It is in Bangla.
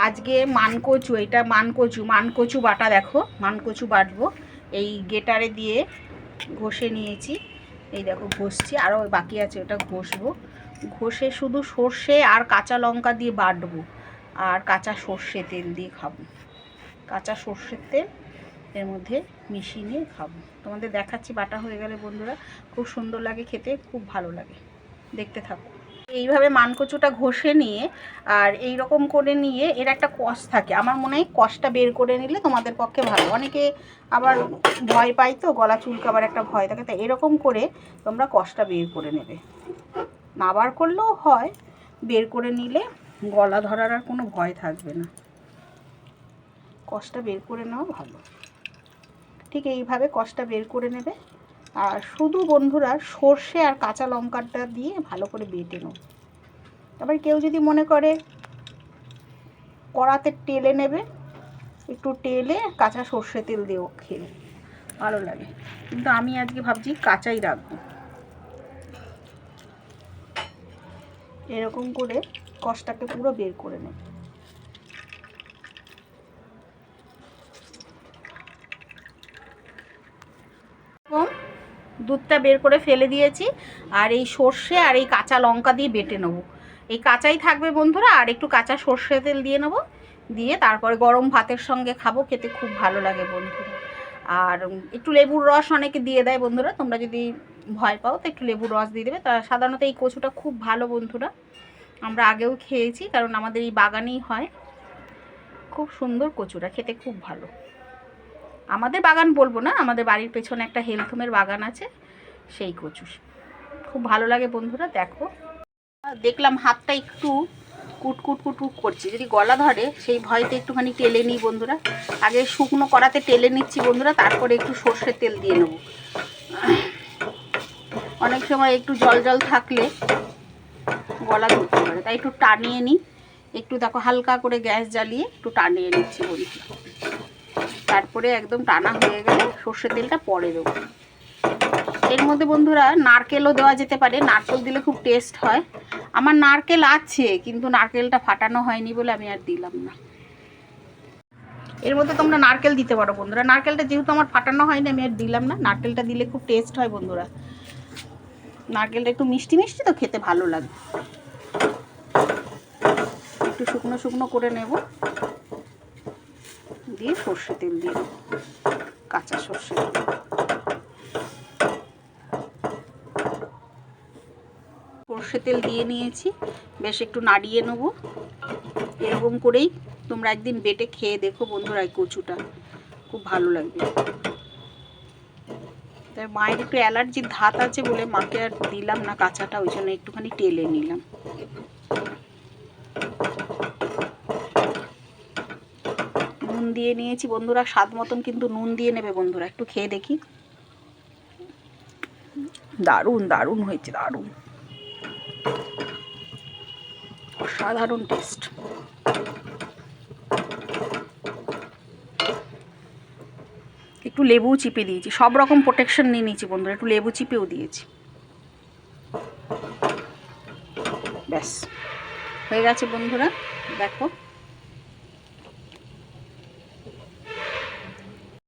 আজকে মানকচু, এটা মানকচু বাটা, দেখো মানকচু বাটবো। এই গেটারে দিয়ে ঘষে নিয়েছি, এই দেখো ঘষছি, আরও বাকি আছে ওটা ঘষবো। ঘষে শুধু সর্ষে আর কাঁচা লঙ্কা দিয়ে বাটবো, আর কাঁচা সর্ষে তেল দিয়ে খাবো। কাঁচা সর্ষের তেল এর মধ্যে মিশিয়ে নিয়ে খাবো। তোমাদের দেখাচ্ছি বাটা হয়ে গেলে বন্ধুরা, খুব সুন্দর লাগে খেতে, খুব ভালো লাগে, দেখতে থাকো। এইভাবে মানকচুটা ঘষে নিয়ে আর এই রকম করে নিয়ে এর একটা কষ থাকে, আমার মনে হয় কষটা বের করে নিলে তোমাদের পক্ষে ভালো। অনেকে আবার ভয় পাই তো, গলা চুলকাবার একটা ভয় থাকে, তাই এরকম করে তোমরা কষটা বের করে নেবে। না বার করলেও হয়, বের করে নিলে গলা ধরার আর কোনো ভয় থাকবে না। কষটা বের করে নেওয়া ভালো। ঠিক এইভাবে কষটা বের করে নেবে। আর শুধু বন্ধুরা সর্ষে আর কাঁচা লঙ্কাটা দিয়ে ভালো করে বেটে নেব। তারপর কেউ যদি মনে করে কড়াতে টেলে নেবে, একটু টেলে কাঁচা সর্ষে তেল দিয়েও খেলে ভালো লাগে, কিন্তু আমি আজকে ভাবছি কাঁচাই রাখবো। এরকম করে কষটাকে পুরো বের করে নেব। দুধটা বের করে ফেলে দিয়েছি, আর এই সর্ষে আর এই কাঁচা লঙ্কা দিয়ে বেটে নেবো। এই কাঁচাই থাকবে বন্ধুরা, আর একটু কাঁচা সর্ষে তেল দিয়ে নেবো, দিয়ে তারপরে গরম ভাতের সঙ্গে খাবো, খেতে খুব ভালো লাগে বন্ধুরা। আর একটু লেবুর রস অনেকে দিয়ে দেয় বন্ধুরা, তোমরা যদি ভয় পাও তো একটু লেবুর রস দিয়ে দেবে। তা সাধারণত এই কচুটা খুব ভালো বন্ধুরা, আমরা আগেও খেয়েছি, কারণ আমাদের এই বাগানেই হয়। খুব সুন্দর কচুটা, খেতে খুব ভালো। আমাদের বাগান বলবো না, আমাদের বাড়ির পেছনে একটা হেলথ হোমের বাগান আছে, সেই কচু খুব ভালো লাগে বন্ধুরা। দেখো, দেখলাম হাতটা একটু কুটকুট কুটকুট করছে, যদি গলা ধরে সেই ভয়তে একটুখানি টেলে নিই বন্ধুরা। আগে শুকনো কড়াতে টেলে নিচ্ছি বন্ধুরা, তারপরে একটু সর্ষের তেল দিয়ে নেব। অনেক সময় একটু জল জল থাকলে গলা ধরতে পারে, তাই একটু টানিয়ে নিই। একটু দেখো হালকা করে গ্যাস জ্বালিয়ে একটু টানিয়ে নিচ্ছি বন্ধুরা। তারপরে একদম টানা হয়ে গেলে সর্ষের তেলটা পরে দেবো। এর মধ্যে বন্ধুরা নারকেলও দেওয়া যেতে পারে, নারকেল দিলে খুব টেস্ট হয়। আমার নারকেল আছে, কিন্তু নারকেলটা ফাটানো হয়নি বলে আমি আর দিলাম না। এর মধ্যে তোমরা নারকেল দিতে পারো বন্ধুরা, নারকেলটা যেহেতু আমার ফাটানো হয়নি আমি আর দিলাম না। নারকেলটা দিলে খুব টেস্ট হয় বন্ধুরা, নারকেলটা একটু মিষ্টি মিষ্টি তো খেতে ভালো লাগে। একটু শুকনো শুকনো করে নেব, দিয়ে সর্ষে তেল দিয়ে দেবো, কাঁচা সর্ষে তেল। সর্ষে তেল দিয়ে নিয়েছি, বেশ একটু নাড়িয়ে নেব। এরকম করেই তোমরা একদিন বেটে খেয়ে দেখো বন্ধুরা, এই কচুটা খুব ভালো লাগবে। তাই মায়ের একটু অ্যালার্জির ধাত আছে বলে মাকে আর দিলাম না কাঁচাটা, ওই জন্য একটুখানি টেলে নিলাম। নুন দিয়ে নিয়েছি বন্ধুরা, স্বাদ মতন কিন্তু নুন দিয়ে নেবে বন্ধুরা। একটু খেয়ে দেখি, দারুণ দারুণ হয়েছে, দারুণ, অসাধারণ টেস্ট। একটু লেবু চিপে দিয়েছি, সব রকম প্রোটেকশন নিয়ে নিয়েছি বন্ধুরা, একটু লেবু চিপেও দিয়েছি। ব্যাস হয়ে গেছে বন্ধুরা, দেখো।